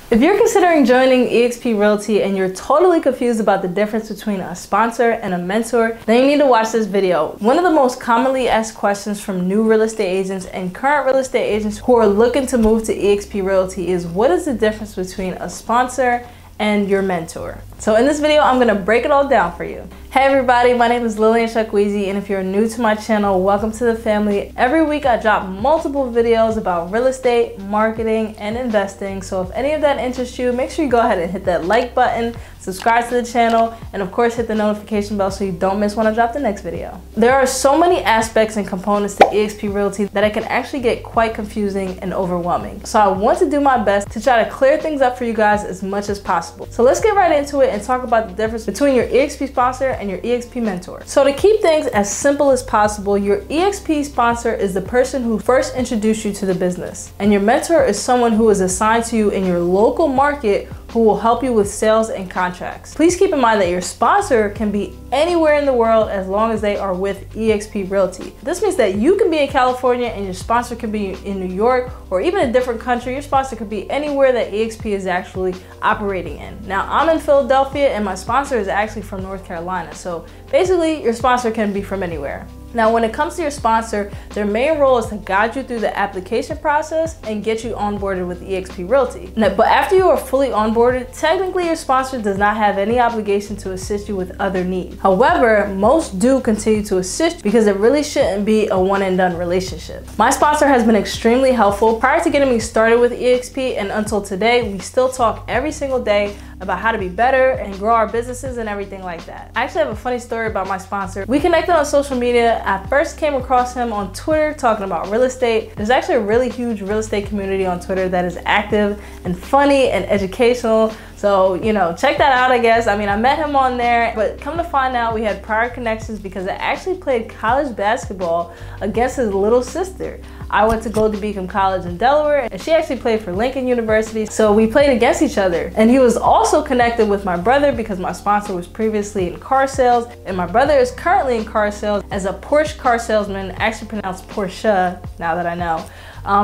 If you're considering joining eXp Realty and you're totally confused about the difference between a sponsor and a mentor, then you need to watch this video. One of the most commonly asked questions from new real estate agents and current real estate agents who are looking to move to eXp Realty is, what is the difference between a sponsor and your mentor? So in this video, I'm gonna break it all down for you. Hey everybody, my name is Lillian Chukwueze, and if you're new to my channel, welcome to the family. Every week I drop multiple videos about real estate, marketing, and investing. So if any of that interests you, make sure you go ahead and hit that like button, subscribe to the channel, and of course hit the notification bell so you don't miss when I drop the next video. There are so many aspects and components to eXp Realty that it can actually get quite confusing and overwhelming. So I want to do my best to try to clear things up for you guys as much as possible. So let's get right into it and talk about the difference between your eXp sponsor and your eXp mentor. So to keep things as simple as possible, your eXp sponsor is the person who first introduced you to the business, and your mentor is someone who is assigned to you in your local market who will help you with sales and contracts. Please keep in mind that your sponsor can be anywhere in the world as long as they are with eXp Realty. This means that you can be in California and your sponsor can be in New York, or even a different country. Your sponsor could be anywhere that eXp is actually operating in. Now, I'm in Philadelphia and my sponsor is actually from North Carolina. So basically, your sponsor can be from anywhere. Now, when it comes to your sponsor, their main role is to guide you through the application process and get you onboarded with eXp Realty. Now, but after you are fully onboarded, technically your sponsor does not have any obligation to assist you with other needs. However, most do continue to assist because it really shouldn't be a one and done relationship. My sponsor has been extremely helpful. Prior to getting me started with eXp and until today, we still talk every single day about how to be better and grow our businesses and everything like that. I actually have a funny story about my sponsor. We connected on social media. I first came across him on Twitter talking about real estate. There's actually a really huge real estate community on Twitter that is active and funny and educational. So, you know, check that out, I guess. I mean, I met him on there, but come to find out we had prior connections because I actually played college basketball against his little sister. I went to Golden Beacon College in Delaware, and she actually played for Lincoln University. So we played against each other. And he was also connected with my brother because my sponsor was previously in car sales, and my brother is currently in car sales as a Porsche car salesman, actually pronounced Porsche, now that I know.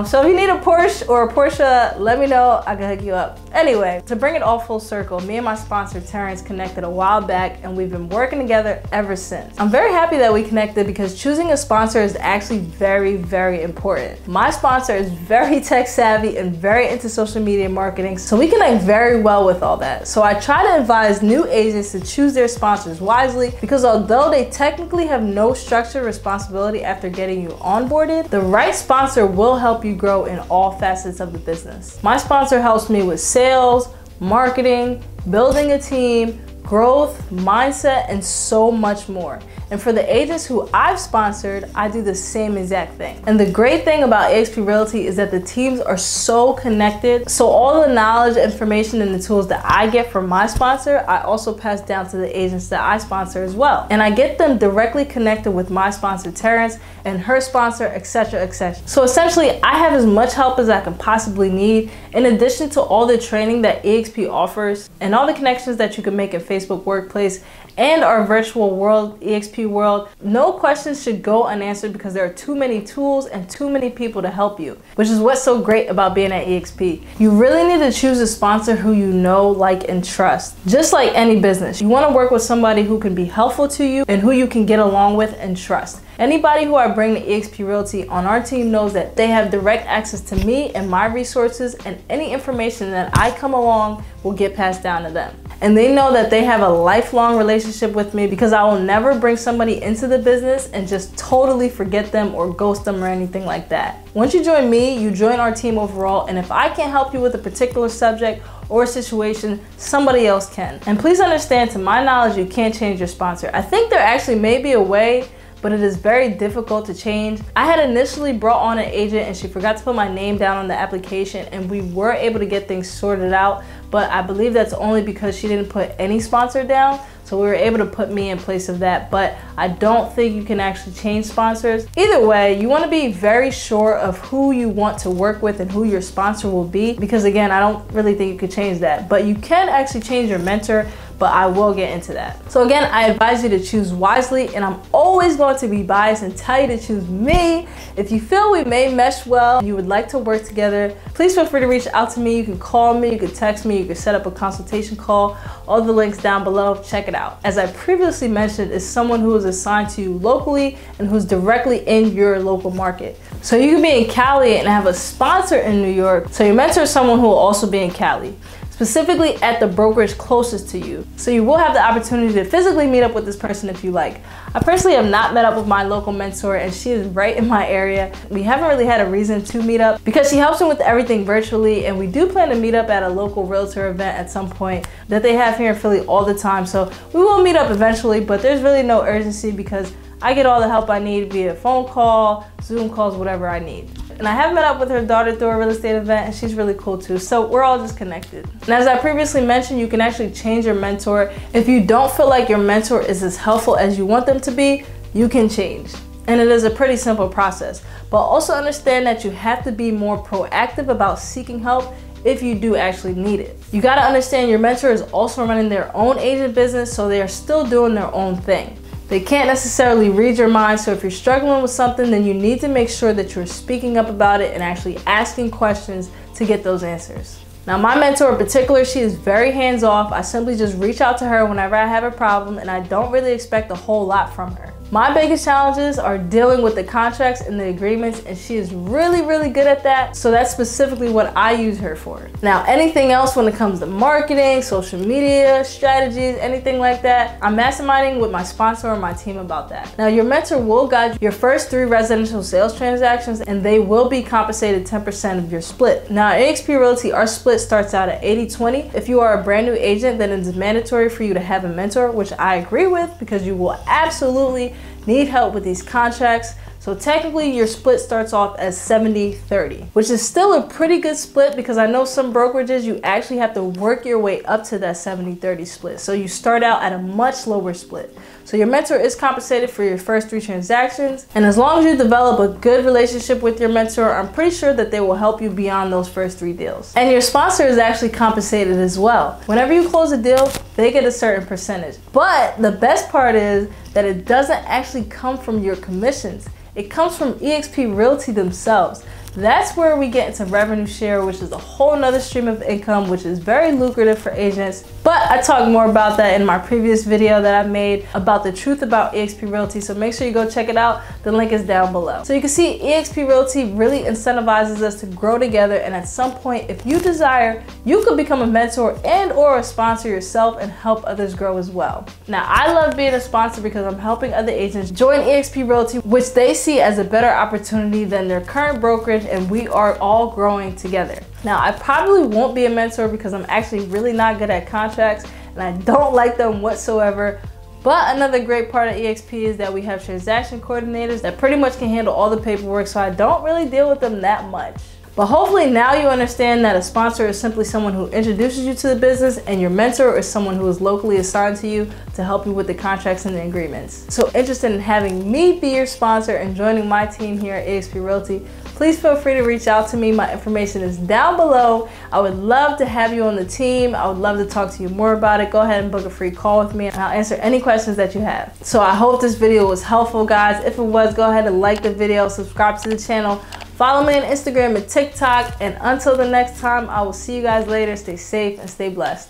So if you need a Porsche or a Porsche, let me know, I can hook you up. Anyway, to bring it all full circle, me and my sponsor Terrence connected a while back and we've been working together ever since. I'm very happy that we connected because choosing a sponsor is actually very, very important. My sponsor is very tech savvy and very into social media marketing, so we connect very well with all that. So I try to advise new agents to choose their sponsors wisely because although they technically have no structured responsibility after getting you onboarded, the right sponsor will help you grow in all facets of the business. My sponsor helps me with sales, marketing, building a team, growth, mindset, and so much more. And for the agents who I've sponsored, I do the same exact thing. And the great thing about eXp Realty is that the teams are so connected. So all the knowledge, information, and the tools that I get from my sponsor, I also pass down to the agents that I sponsor as well. And I get them directly connected with my sponsor Terrence and her sponsor, etc., etc. So essentially, I have as much help as I can possibly need, in addition to all the training that eXp offers and all the connections that you can make in Facebook Workplace and our virtual world, eXp World. No questions should go unanswered because there are too many tools and too many people to help you, which is what's so great about being at eXp. You really need to choose a sponsor who you know, like, and trust. Just like any business, you want to work with somebody who can be helpful to you and who you can get along with and trust. Anybody who I bring to eXp Realty on our team knows that they have direct access to me and my resources, and any information that I come along will get passed down to them. And they know that they have a lifelong relationship with me because I will never bring somebody into the business and just totally forget them or ghost them or anything like that. Once you join me, you join our team overall, and if I can't help you with a particular subject or situation, somebody else can. And please understand, to my knowledge, you can't change your sponsor. I think there actually may be a way, but it is very difficult to change. I had initially brought on an agent and she forgot to put my name down on the application, and we were able to get things sorted out, but I believe that's only because she didn't put any sponsor down. So we were able to put me in place of that, but I don't think you can actually change sponsors. Either way, you want to be very sure of who you want to work with and who your sponsor will be, because again, I don't really think you could change that, but you can actually change your mentor but I will get into that. So again, I advise you to choose wisely, and I'm always going to be biased and tell you to choose me. If you feel we may mesh well and you would like to work together, please feel free to reach out to me. You can call me, you can text me, you can set up a consultation call. All the links down below, check it out. As I previously mentioned, is someone who is assigned to you locally and who's directly in your local market. So you can be in Cali and have a sponsor in New York. So your mentor is someone who will also be in Cali, specifically at the brokerage closest to you. So you will have the opportunity to physically meet up with this person if you like. I personally have not met up with my local mentor, and she is right in my area. We haven't really had a reason to meet up because she helps me with everything virtually, and we do plan to meet up at a local realtor event at some point that they have here in Philly all the time. So we will meet up eventually, but there's really no urgency because I get all the help I need via phone call, Zoom calls, whatever I need. And I have met up with her daughter through a real estate event, and she's really cool too. So we're all just connected. And as I previously mentioned, you can actually change your mentor. If you don't feel like your mentor is as helpful as you want them to be, you can change. And it is a pretty simple process. But also understand that you have to be more proactive about seeking help if you do actually need it. You gotta understand your mentor is also running their own agent business, so they are still doing their own thing. They can't necessarily read your mind, so if you're struggling with something, then you need to make sure that you're speaking up about it and actually asking questions to get those answers. Now, my mentor in particular, she is very hands-off. I simply just reach out to her whenever I have a problem, and I don't really expect a whole lot from her. My biggest challenges are dealing with the contracts and the agreements, and she is really, really good at that. So that's specifically what I use her for. Now, anything else when it comes to marketing, social media, strategies, anything like that, I'm masterminding with my sponsor or my team about that. Now, your mentor will guide your first 3 residential sales transactions, and they will be compensated 10% of your split. Now, at eXp Realty, our split starts out at 80-20. If you are a brand new agent, then it's mandatory for you to have a mentor, which I agree with because you will absolutely need help with these contracts. So technically your split starts off as 70-30, which is still a pretty good split because I know some brokerages you actually have to work your way up to that 70-30 split. So you start out at a much lower split. So your mentor is compensated for your first 3 transactions. And as long as you develop a good relationship with your mentor, I'm pretty sure that they will help you beyond those first 3 deals. And your sponsor is actually compensated as well. Whenever you close a deal, they get a certain percentage. But the best part is that it doesn't actually come from your commissions. It comes from eXp Realty themselves. That's where we get into revenue share, which is a whole nother stream of income, which is very lucrative for agents. But I talked more about that in my previous video that I made about the truth about eXp Realty. So make sure you go check it out. The link is down below. So you can see eXp Realty really incentivizes us to grow together. And at some point, if you desire, you could become a mentor and or a sponsor yourself and help others grow as well. Now, I love being a sponsor because I'm helping other agents join eXp Realty, which they see as a better opportunity than their current brokerage, and we are all growing together. Now, I probably won't be a mentor because I'm actually really not good at contracts and I don't like them whatsoever. But another great part of eXp is that we have transaction coordinators that pretty much can handle all the paperwork, so I don't really deal with them that much. But hopefully now you understand that a sponsor is simply someone who introduces you to the business, and your mentor is someone who is locally assigned to you to help you with the contracts and the agreements. So interested in having me be your sponsor and joining my team here at eXp Realty, please feel free to reach out to me. My information is down below. I would love to have you on the team. I would love to talk to you more about it. Go ahead and book a free call with me and I'll answer any questions that you have. So I hope this video was helpful, guys. If it was, go ahead and like the video, subscribe to the channel, follow me on Instagram and TikTok. And until the next time, I will see you guys later. Stay safe and stay blessed.